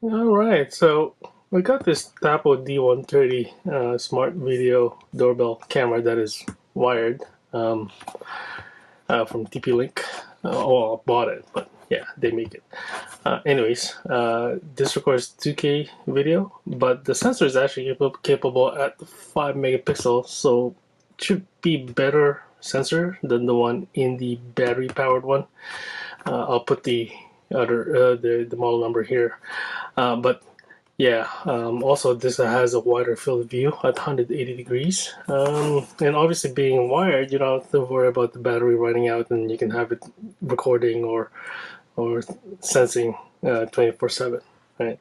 Alright, so we got this Tapo D130 smart video doorbell camera that is wired um, from TP-Link. Oh, I bought it, but yeah, they make it. This records 2K video, but the sensor is actually capable at 5 megapixels, so it should be better sensor than the one in the battery-powered one. I'll put the the model number here. But yeah, also this has a wider field of view at 180 degrees. And obviously being wired, you don't have to worry about the battery running out, and you can have it recording or sensing 24/7, right?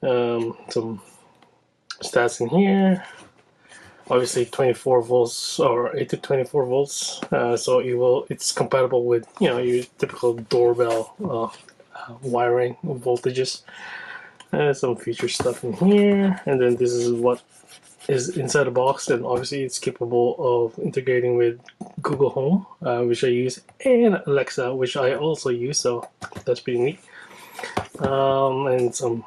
Some stats in here. Obviously 24 volts or 8 to 24 volts, so it's compatible with your typical doorbell wiring voltages. Some feature stuff in here, and then this is what is inside the box. And obviously it's capable of integrating with Google Home, which I use, and Alexa, which I also use, so that's pretty neat. And some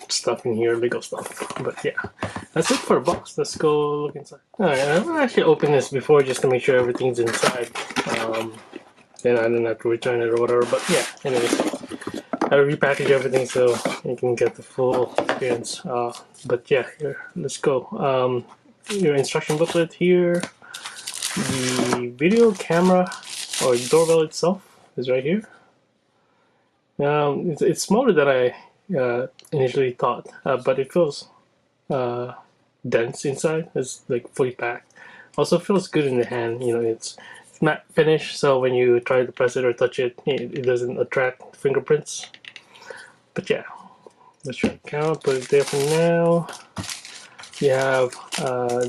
stuff in here, Lego stuff. But yeah, that's it for a box. Let's go look inside. Alright, I'm gonna actually open this before just to make sure everything's inside. Then I don't have to return it or whatever. But yeah, anyways, I repackage everything so you can get the full experience. But yeah, here, let's go. Your instruction booklet here. The video camera or doorbell itself is right here. It's smaller than I initially thought, but it feels dense inside. It's like fully packed. Also feels good in the hand. It's matte finish, so when you try to press it or touch it, it doesn't attract fingerprints. But yeah, let's try to count. Put it there for now. You have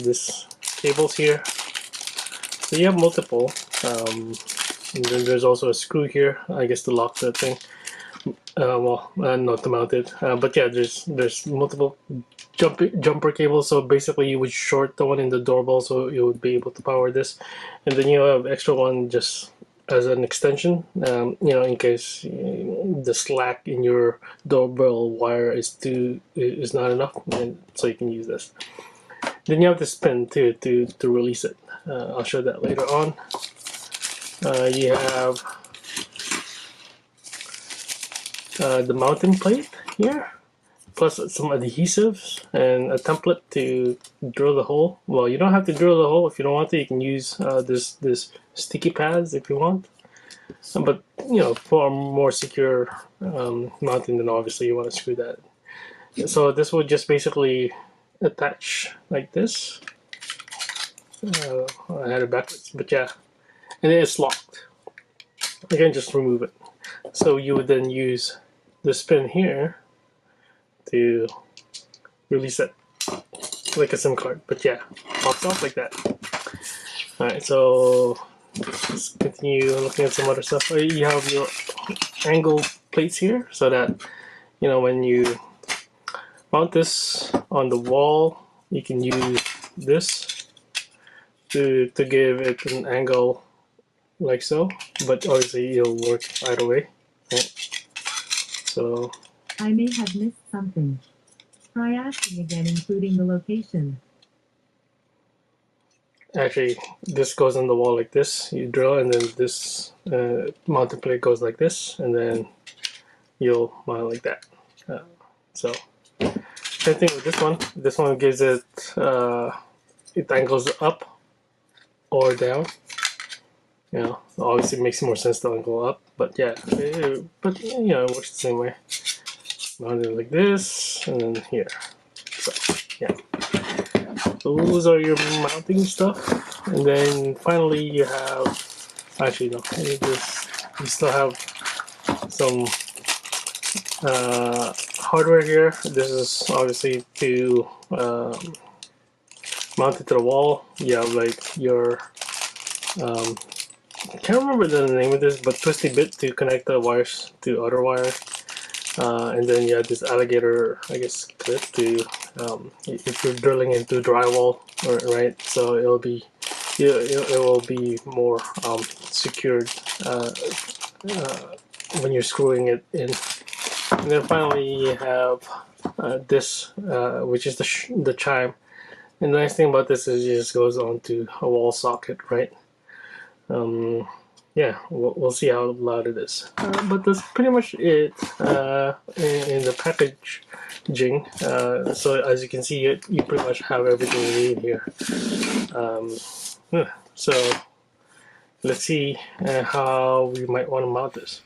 this cables here, so you have multiple. And then there's also a screw here, I guess, to lock the thing. Not to mount it. But yeah, there's multiple jumper cables. So basically, you would short the one in the doorbell, so you would be able to power this, and then you have extra one just as an extension. In case the slack in your doorbell wire is not enough, and so you can use this. Then you have this pin to release it. I'll show that later on. You have the mounting plate here, plus some adhesives and a template to drill the hole. Well, you don't have to drill the hole if you don't want to. You can use this sticky pads if you want. But for a more secure mounting, then obviously you want to screw that. So this will just basically attach like this. I had it backwards, but yeah, and it's locked. You can just remove it. So you would then use this pin here to release it like a SIM card. But yeah, pops off like that. Alright, so let's continue looking at some other stuff. You have your angle plates here, so that when you mount this on the wall, you can use this to give it an angle like so. But obviously it'll work either way. Right? So I may have missed something. Try asking again, including the location. actually, this goes on the wall like this. You drill, and then this mounting plate goes like this, and then you'll mount like that. So same thing with this one. This one gives it it angles up or down. Obviously it makes more sense to angle up, but yeah, it works the same way. Mount it like this, and then here. So yeah, those are your mounting stuff. And then finally you have, actually no, you still have some hardware here. This is obviously to mount it to the wall. You have like your I can't remember the name of this, but twisty bit to connect the wires to other wires. And then you have this alligator, I guess, clip to if you're drilling into drywall, right? So it will be more secured when you're screwing it in. And then finally you have this, which is the chime. And the nice thing about this is it just goes onto a wall socket, right? Yeah, we'll see how loud it is. But that's pretty much it in the packaging. So as you can see, you pretty much have everything you need here. Yeah, so let's see how we might want to mount this.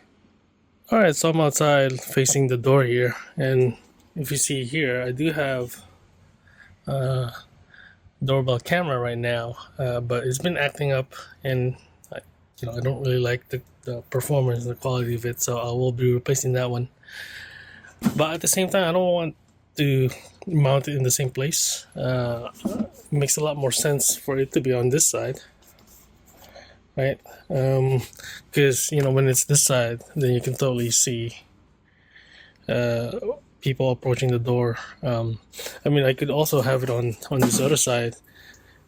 Alright, so I'm outside facing the door here, and if you see here, I do have a doorbell camera right now, but it's been acting up, and I don't really like the performance and the quality of it, so I will be replacing that one. But at the same time, I don't want to mount it in the same place. It makes a lot more sense for it to be on this side, right? Because when it's this side, then you can totally see people approaching the door. I mean, I could also have it on this other side,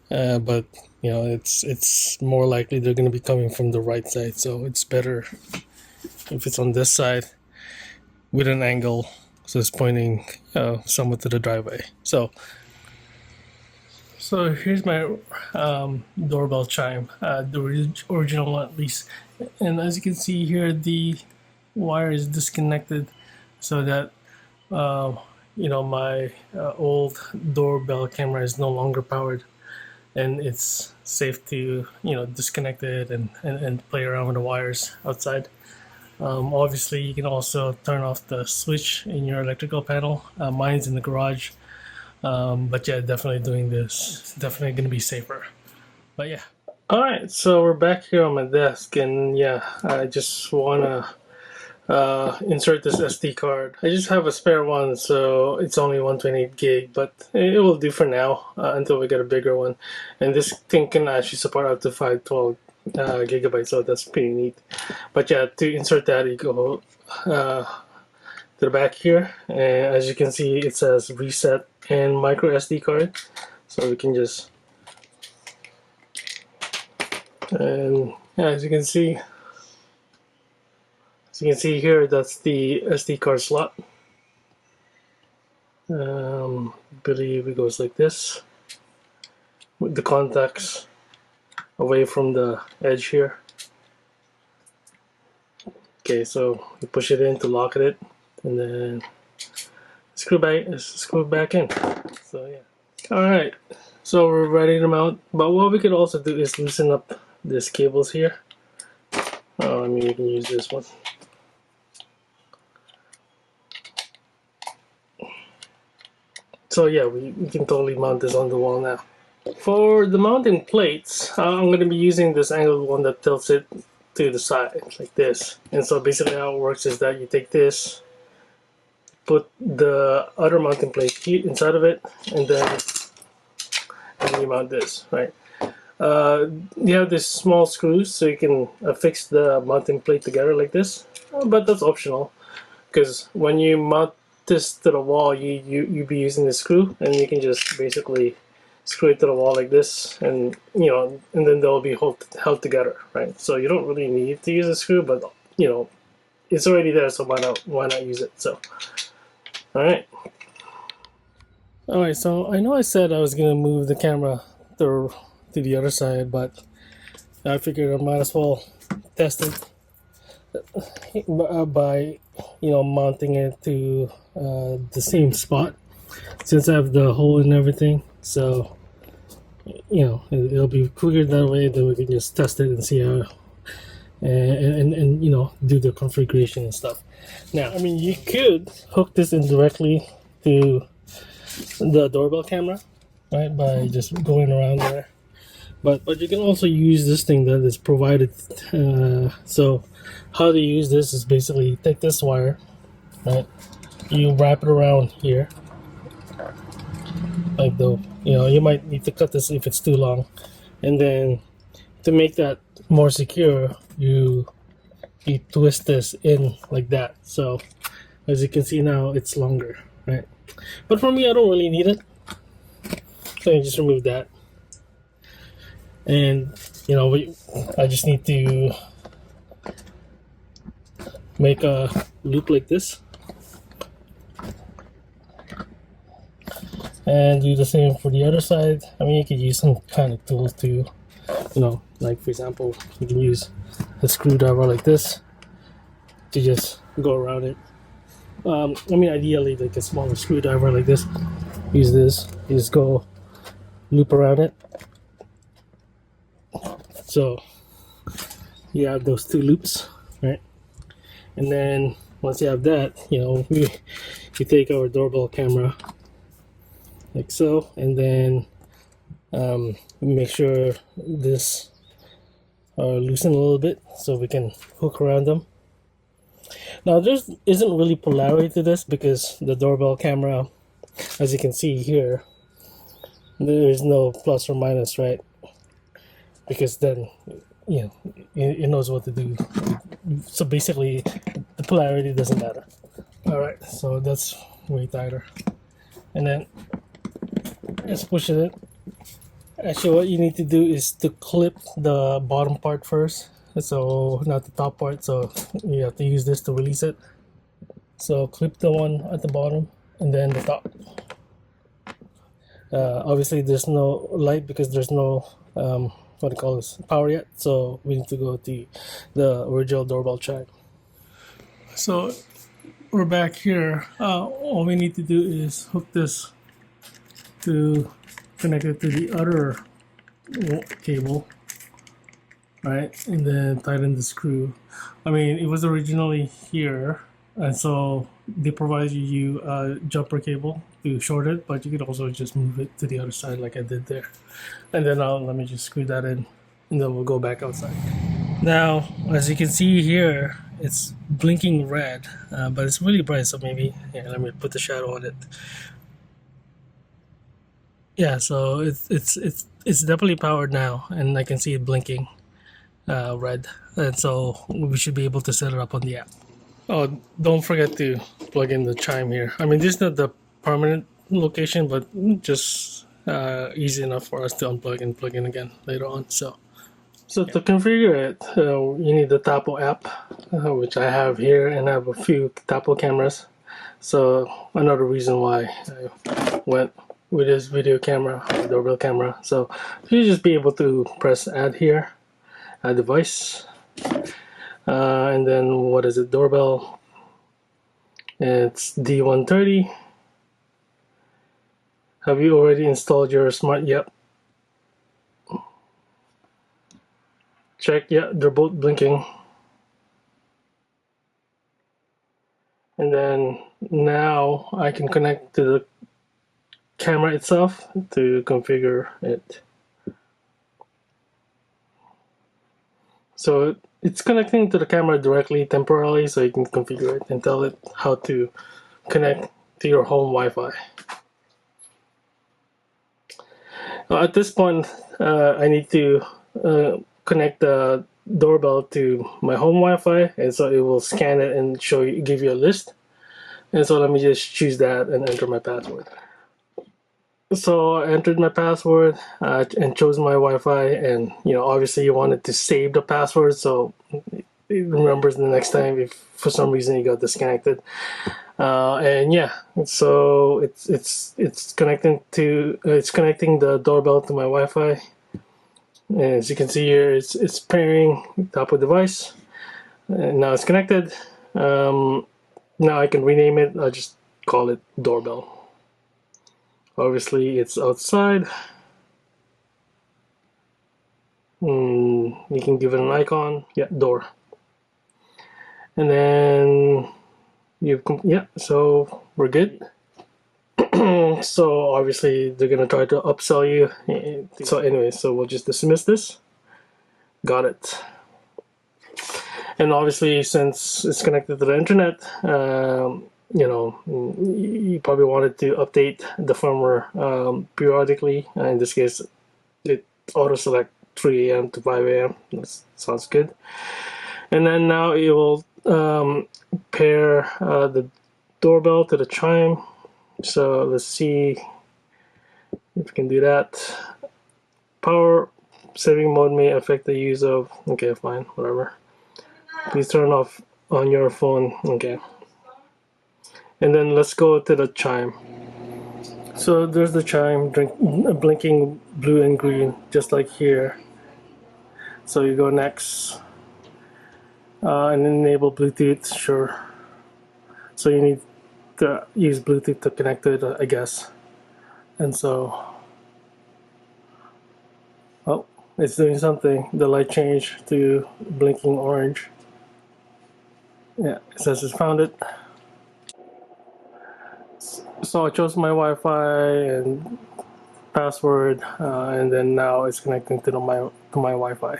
but it's more likely they're going to be coming from the right side, so it's better if it's on this side with an angle so it's pointing somewhat to the driveway. So here's my doorbell chime, the original one at least, and as you can see here, the wire is disconnected so that my old doorbell camera is no longer powered, and it's safe to disconnect it and play around with the wires outside. Obviously, you can also turn off the switch in your electrical panel. Mine's in the garage, but yeah, definitely doing this is definitely going to be safer. But yeah. All right, so we're back here on my desk, and yeah, I just want to insert this SD card. I just have a spare one, so it's only 128 gig, but it will do for now until we get a bigger one. And this thing can actually support up to 512 gigabytes, so that's pretty neat. But yeah, to insert that, you go to the back here, and as you can see, it says reset and micro SD card. So we can just, and yeah, as you can see here, that's the SD card slot. Believe it goes like this, with the contacts away from the edge here. Okay, so you push it in to lock it, and then screw back in. So yeah. All right, so we're ready to mount. But what we could also do is loosen up these cables here. I mean, you can use this one. So yeah, we can totally mount this on the wall now. For the mounting plates, I'm going to be using this angled one that tilts it to the side like this. And so basically how it works is that you take this, put the other mounting plate here inside of it, and then you mount this, right? You have these small screws so you can affix the mounting plate together like this, but that's optional, because when you mount this to the wall, you be using the screw, and you can just basically screw it to the wall like this, and and then they'll be held together, right? So you don't really need to use a screw, but it's already there, so why not use it? So all right, so I know I said I was gonna move the camera to the other side, but I figured I might as well test it by mounting it to the same spot, since I have the hole and everything. So it'll be quicker that way. Then we can just test it and see how, and do the configuration and stuff. Now, I mean, you could hook this in directly to the doorbell camera, right, by just going around there. But you can also use this thing that is provided. So how to use this is basically take this wire, right? You wrap it around here, like though you might need to cut this if it's too long, and then to make that more secure, you twist this in like that. So as you can see now, it's longer, right? But for me, I don't really need it, so I just remove that. And I just need to make a loop like this, and do the same for the other side. I mean, you could use some kind of tools to, you know, like for example, you can use a screwdriver like this to just go around it. I mean, ideally, like a smaller screwdriver like this. Use this. You just go loop around it. So you have those two loops, right? And then once you have that, you know, we take our doorbell camera like so, and then make sure this loosen a little bit so we can hook around them. Now there isn't really polarity to this because the doorbell camera, as you can see here, there is no plus or minus, right? Because then, you know, it knows what to do. So basically, the polarity doesn't matter. All right, so that's way tighter. And then just push it in. Actually, what you need to do is to clip the bottom part first. So not the top part. So you have to use this to release it. So clip the one at the bottom and then the top. Obviously, there's no light because there's no what do you call this, power yet. So we need to go to the original doorbell chime. So we're back here. All we need to do is hook this to connect it to the other cable, right? And then tighten the screw. I mean, it was originally here, and so they provide you a jumper cable to short it, but you could also just move it to the other side like I did there. And then let me just screw that in, and then we'll go back outside. Now, as you can see here, it's blinking red, but it's really bright, so maybe, yeah, let me put the shadow on it. Yeah, so it's definitely powered now, and I can see it blinking red, and so we should be able to set it up on the app. Oh, don't forget to plug in the chime here. I mean, this is not the permanent location, but just easy enough for us to unplug and plug in again later on. So to configure it, you need the Tapo app, which I have here, and I have a few Tapo cameras. So another reason why I went with this video camera, doorbell camera. So you just be able to press add here, add device, and then what is it, doorbell? It's D130. Have you already installed your smart? Yep. Check. Yeah, they're both blinking. And then now I can connect to the camera itself to configure it. So it's connecting to the camera directly temporarily, so you can configure it and tell it how to connect to your home Wi-Fi. At this point, I need to connect the doorbell to my home Wi-Fi, and so it will scan it and give you a list. And so let me just choose that and enter my password. So I entered my password and chose my Wi-Fi, and obviously you wanted to save the password so it remembers the next time if for some reason you got disconnected. And yeah, so it's connecting the doorbell to my Wi-Fi. And as you can see here, it's pairing Tapo device, and now it's connected. Now I can rename it. I'll just call it doorbell. Obviously, it's outside. You can give it an icon. Yeah, door. And then so we're good. So obviously they're gonna try to upsell you. So anyway, so we'll just dismiss this. Got it. And obviously, since it's connected to the internet, you probably wanted to update the firmware periodically. In this case, it auto select 3 a.m. to 5 a.m. That sounds good. And then now it will pair the doorbell to the chime. So let's see if we can do that. Power saving mode may affect the use of. Okay, fine, whatever. Please turn off on your phone. Okay. And then let's go to the chime. So there's the chime blinking blue and green, just like here. So you go next and enable Bluetooth, sure. So you need to use Bluetooth to connect to it, I guess. And so, oh, it's doing something. The light changed to blinking orange. Yeah, it says it's found it. So I chose my Wi-Fi and password, and then now it's connecting to my Wi-Fi.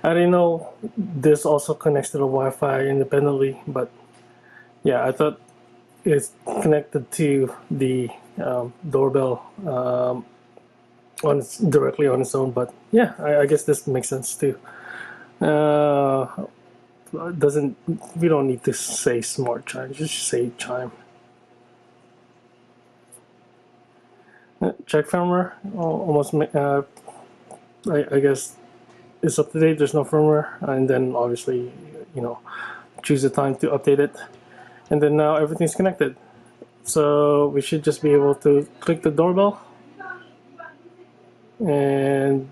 I didn't know this also connects to the Wi-Fi independently, but yeah, I thought it's connected to the doorbell directly on its own. But yeah, I guess this makes sense too. Uh, doesn't we don't need to say smart chime, just say chime. Check firmware, almost. I guess it's up to date. There's no firmware, and then obviously, you know, choose the time to update it, and then now everything's connected. So we should just be able to click the doorbell, and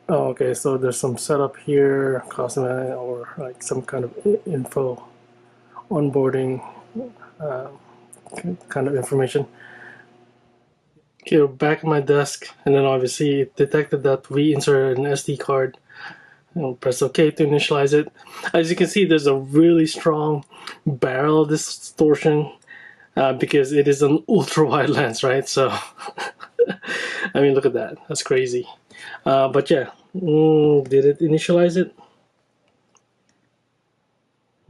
oh, okay. So there's some setup here, custom or like some kind of info, onboarding, uh, kind of information. Okay, we're back at my desk, and then obviously it detected that we inserted an SD card. I'll press OK to initialize it. As you can see, there's a really strong barrel distortion because it is an ultra wide lens, right? So, I mean, look at that. That's crazy. But yeah, did it initialize it?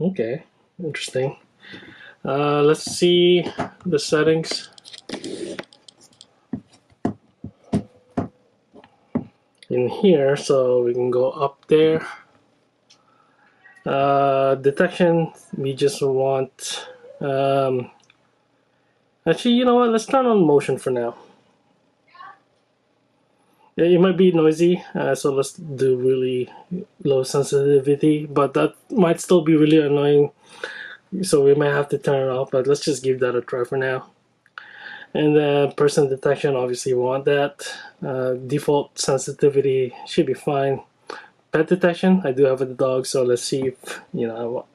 Okay, interesting. Let's see the settings. In here, so we can go up there. Detection, we just want actually, you know what, let's turn on motion for now. Yeah, it might be noisy, so let's do really low sensitivity, but that might still be really annoying, so we might have to turn it off, but let's just give that a try for now. And then person detection, obviously we want that. Default sensitivity should be fine. Pet detection, I do have a dog, so let's see if, you know,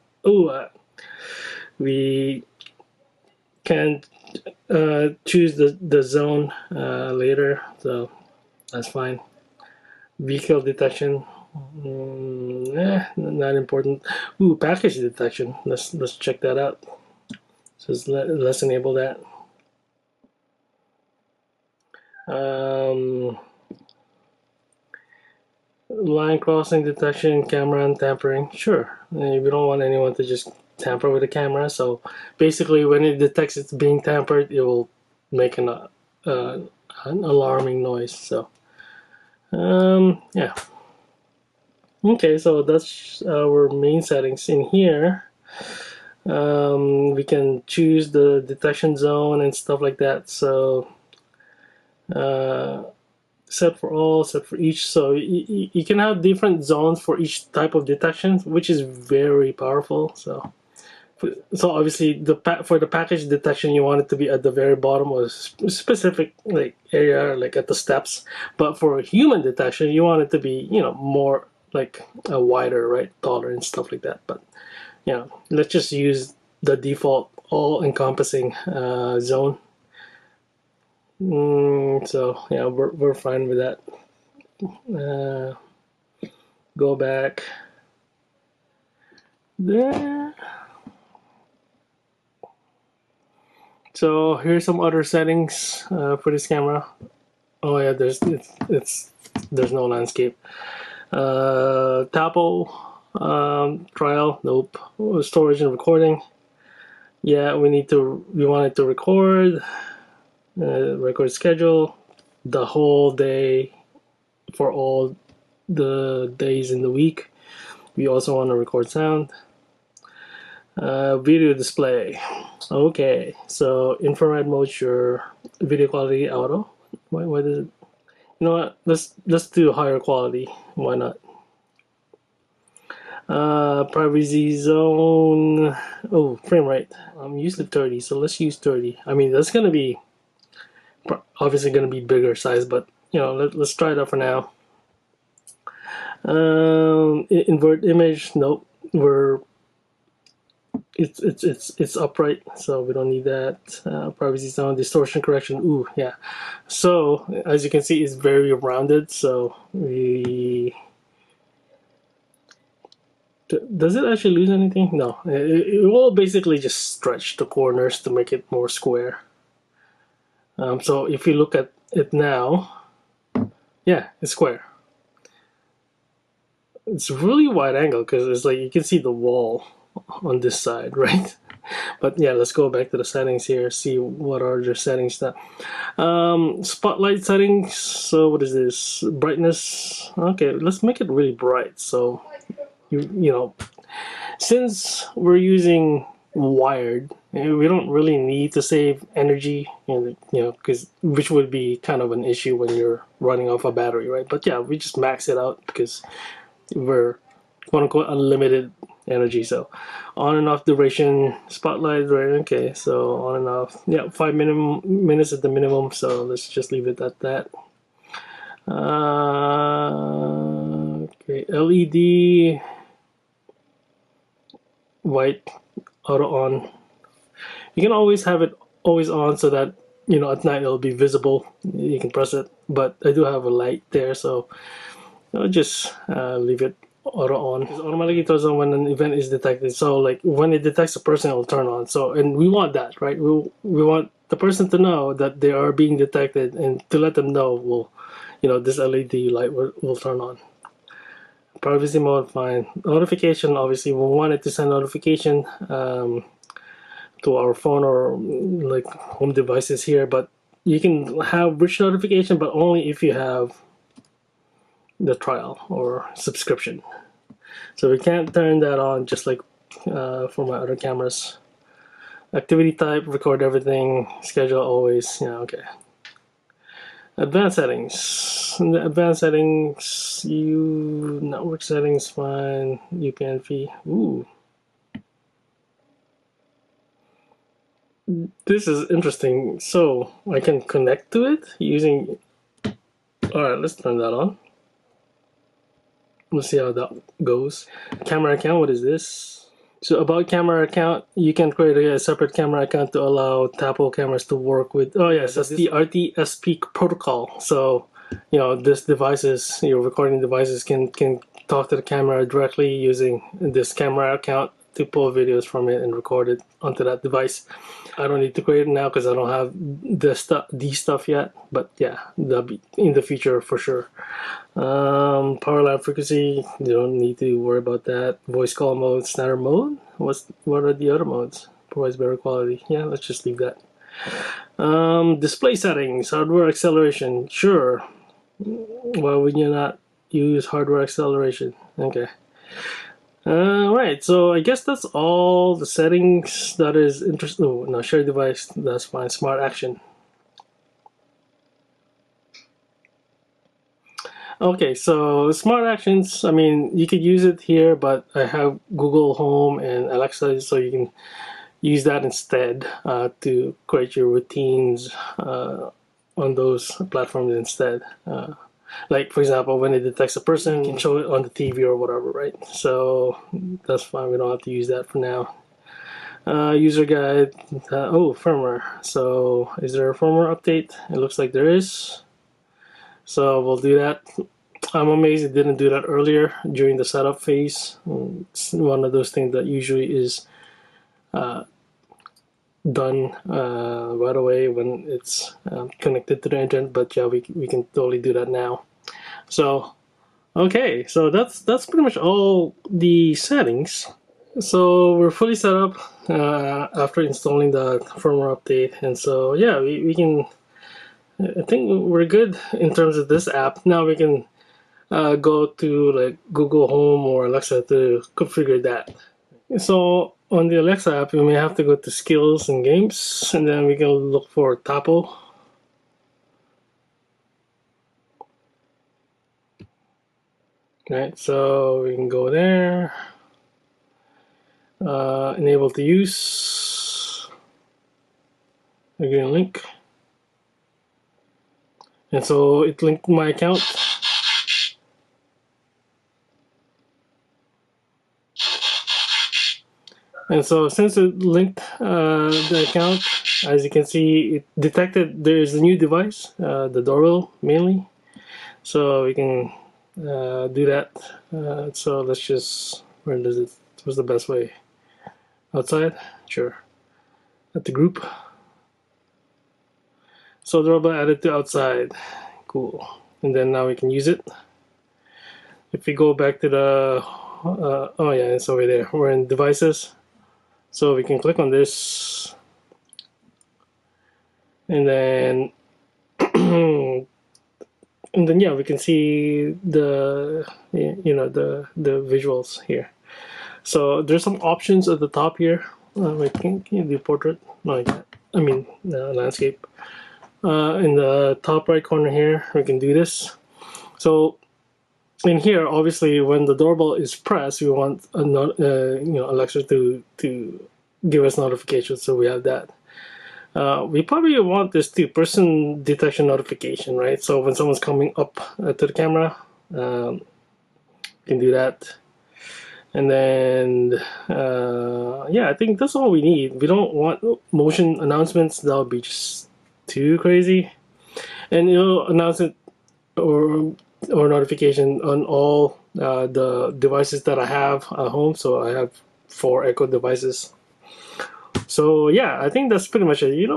we can choose the zone later, so that's fine. Vehicle detection, not important. Ooh, package detection, let's check that out. So let's enable that. Line crossing detection, camera and tampering. Sure, we don't want anyone to just tamper with the camera. So basically, when it detects it's being tampered, it will make an alarming noise. So yeah. Okay, so that's our main settings. In here, we can choose the detection zone and stuff like that. So set for all, set for each. So you can have different zones for each type of detection, which is very powerful. So obviously for the package detection, you want it to be at the very bottom or specific like area, like at the steps. But for human detection, you want it to be, you know, more like a wider, right, taller and stuff like that. But you know, let's just use the default all-encompassing zone. So yeah, we're fine with that. Go back there. So here's some other settings for this camera. Oh yeah, there's no landscape. Tapo trial, nope. Storage and recording. Yeah, we want it to record. Record schedule, the whole day for all the days in the week. We also want to record sound. Video display. Okay, so infrared mode, sure. Video quality auto. Why does it? You know what? Let's do higher quality. Why not? Privacy zone. Oh, frame rate. I'm used to 30, so let's use 30. I mean, that's gonna be obviously going to be bigger size, but you know, let's try it out for now. Invert image, nope. It's upright, so we don't need that. Privacy zone, distortion correction. Ooh, yeah. So as you can see, it's very rounded. So does it actually lose anything? No. It will basically just stretch the corners to make it more square. So if you look at it now, yeah, it's square. It's really wide angle because it's like you can see the wall on this side, right? But yeah, let's go back to the settings here, see what are the settings that spotlight settings. So what is this? Brightness. Okay, let's make it really bright. So you know, since we're using wired, we don't really need to save energy, you know, because which would be kind of an issue when you're running off a battery, right? But yeah, we just max it out because we're quote unquote unlimited energy. So on and off duration, spotlight, right? Okay, so on and off. Yeah, 5 minutes at the minimum. So let's just leave it at that. Okay, LED, white, auto on. You can always have it always on so that you know at night it'll be visible. You can press it, but I do have a light there, so I'll just leave it auto on. It automatically turns on when an event is detected. So like when it detects a person, it'll turn on. So and we want that, right? We want the person to know that they are being detected, and to let them know, well, you know, this LED light will turn on. Privacy mode, fine. Notification, obviously, we want it to send notification to our phone or like home devices here, but you can have rich notification, but only if you have the trial or subscription. So we can't turn that on just like for my other cameras. Activity type, record everything, schedule always, yeah, okay. Advanced settings. In the advanced settings, network settings, fine. UPN fee. Ooh. This is interesting. So I can connect to it using. Alright, let's turn that on. Let's see how that goes. Camera account, what is this? So about camera account, you can create a separate camera account to allow Tapo cameras to work with. Oh yes, that's the RTSP protocol. So you know this devices, your recording devices can talk to the camera directly using this camera account to pull videos from it and record it onto that device. I don't need to create it now because I don't have these stuff yet. But yeah, that'll be in the future for sure. Power lamp frequency, you don't need to worry about that. Voice call mode, standard mode. What are the other modes? Provides better quality. Yeah, let's just leave that. Display settings, hardware acceleration. Sure. Why would you not use hardware acceleration? Okay. Right, so I guess that's all the settings that is interesting. Oh, no, share device, that's fine. Smart action. Okay, so smart actions, I mean, you could use it here, but I have Google Home and Alexa, so you can use that instead to create your routines on those platforms instead. Like, for example, when it detects a person, you can show it on the TV or whatever, right? So that's fine. We don't have to use that for now. User guide. Oh, firmware. So is there a firmware update? It looks like there is. So we'll do that. I'm amazed it didn't do that earlier during the setup phase. It's one of those things that usually is done right away when it's connected to the internet. But yeah, we can totally do that now. So okay, so that's pretty much all the settings. So we're fully set up after installing the firmware update, and so yeah, we can. I think we're good in terms of this app. Now we can go to like Google Home or Alexa to configure that. So on the Alexa app, we may have to go to Skills and Games, and then we can look for Tapo. Right, so we can go there. Enable to use. Again, link. And so it linked my account. And so since it linked the account, as you can see, it detected there is a new device, the doorbell mainly. So we can do that. So let's just, where does it, what's the best way? Outside? Sure. At the group. So doorbell added to outside. Cool. And then now we can use it. If we go back to the, oh yeah, it's over there. We're in devices. So we can click on this. And then and then yeah, we can see the the visuals here. So there's some options at the top here. Wait, can you do portrait? No, I can't. I mean landscape. In the top right corner here, we can do this. So in here, obviously, when the doorbell is pressed, we want Alexa to give us notifications. So we have that. We probably want this too, person detection notification, right? So when someone's coming up to the camera, you can do that. And then, yeah, I think that's all we need. We don't want motion announcements. That would be just too crazy. And it'll announce it or notification on all the devices that I have at home. So I have 4 Echo devices. So yeah, I think that's pretty much it. You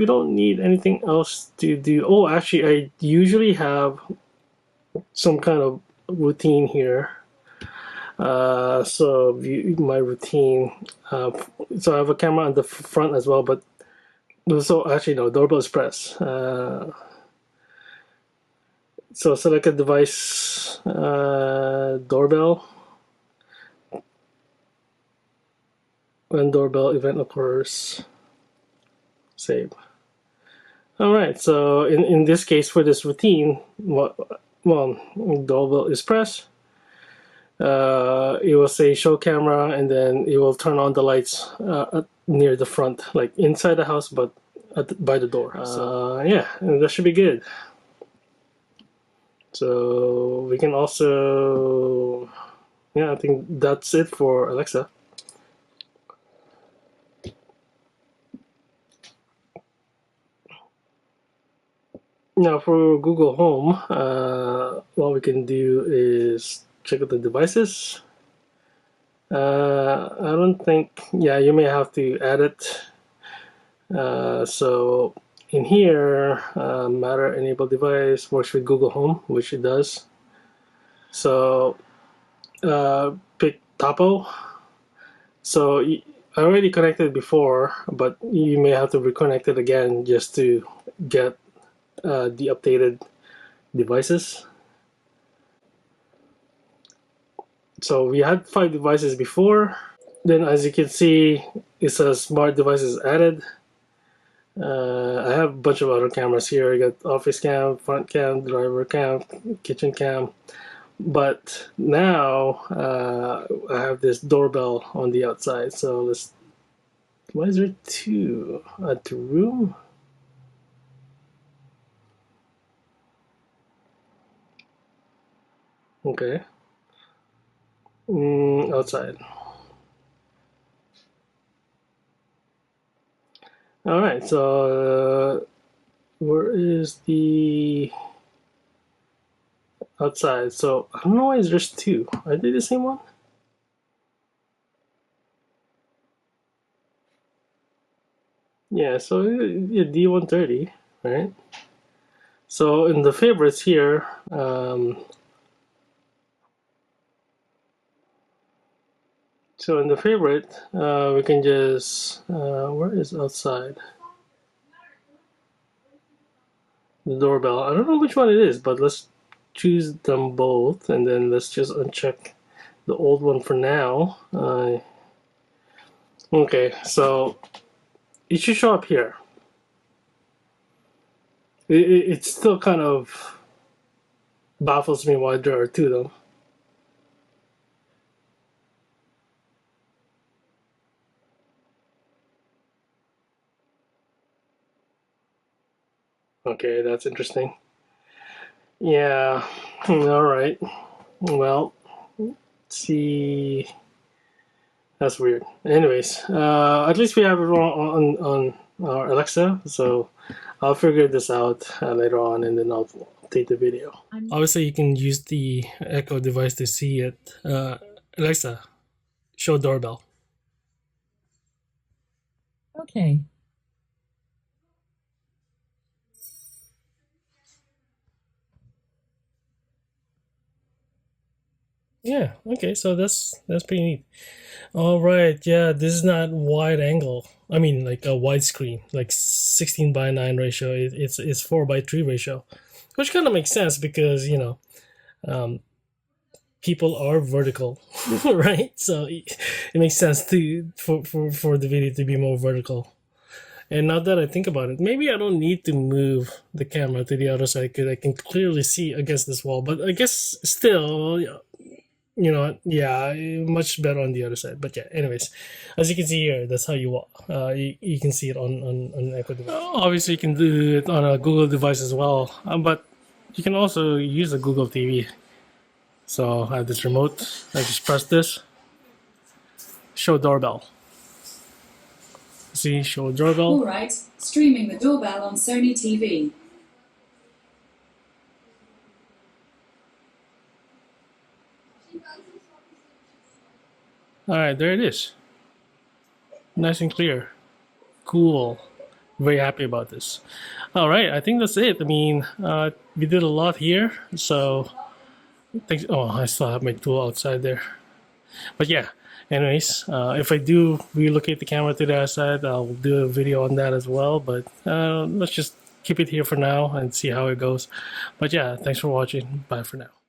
don't need anything else to do. Oh, actually, I usually have some kind of routine here. So view my routine. So I have a camera on the front as well, but so actually no, doorbell is press. So select a device, doorbell. When doorbell event occurs, save. All right, so in this case, for this routine, well, doorbell is pressed. It will say show camera, and then it will turn on the lights near the front, like inside the house, but by the door. So yeah, and that should be good. So we can also, yeah, I think that's it for Alexa. Now for Google Home, what we can do is check out the devices. I don't think, yeah, you may have to add it. So in here, Matter enabled device works with Google Home, which it does. So pick Tapo. So I already connected before, but you may have to reconnect it again just to get the updated devices. So we had 5 devices before. Then as you can see, it says smart devices added. I have a bunch of other cameras here. I got office cam, front cam, driver cam, kitchen cam. But now I have this doorbell on the outside. So let's. Why is there 2 at the room? Okay. Outside. All right. So where is the outside? So I don't know why there's 2. Are they the same one? Yeah. So yeah, D130, right? So in the favorites here, so in the favorite, we can just where is outside? The doorbell. I don't know which one it is, but let's choose them both, and then let's just uncheck the old one for now. Okay, so it should show up here. It still kind of baffles me why there are 2 though. Okay, that's interesting. Yeah. All right. Well, let's see. That's weird. Anyways, at least we have it on our Alexa, so I'll figure this out later on, and then I'll update the video. Obviously, you can use the Echo device to see it. Alexa, show doorbell. Okay. Yeah. Okay. So that's pretty neat. All right. Yeah. This is not wide angle. I mean, like a widescreen, like 16:9 ratio. It's 4:3 ratio, which kind of makes sense because um, people are vertical, right? So it makes sense for the video to be more vertical. And now that I think about it, maybe I don't need to move the camera to the other side because I can clearly see against this wall. But I guess still, yeah, much better on the other side. But yeah, anyways, as you can see here, that's how you walk. You can see it on an Echo device. Obviously, you can do it on a Google device as well. But you can also use a Google TV. So I have this remote. I just press this. Show doorbell. See, show doorbell. All right, streaming the doorbell on Sony TV. All right, there it is. Nice and clear. Cool. Very happy about this. All right, I think that's it. I mean, we did a lot here. So, thanks. Oh, I still have my tool outside there. But yeah, anyways, if I do relocate the camera to the other side, I'll do a video on that as well. But let's just keep it here for now and see how it goes. But yeah, thanks for watching. Bye for now.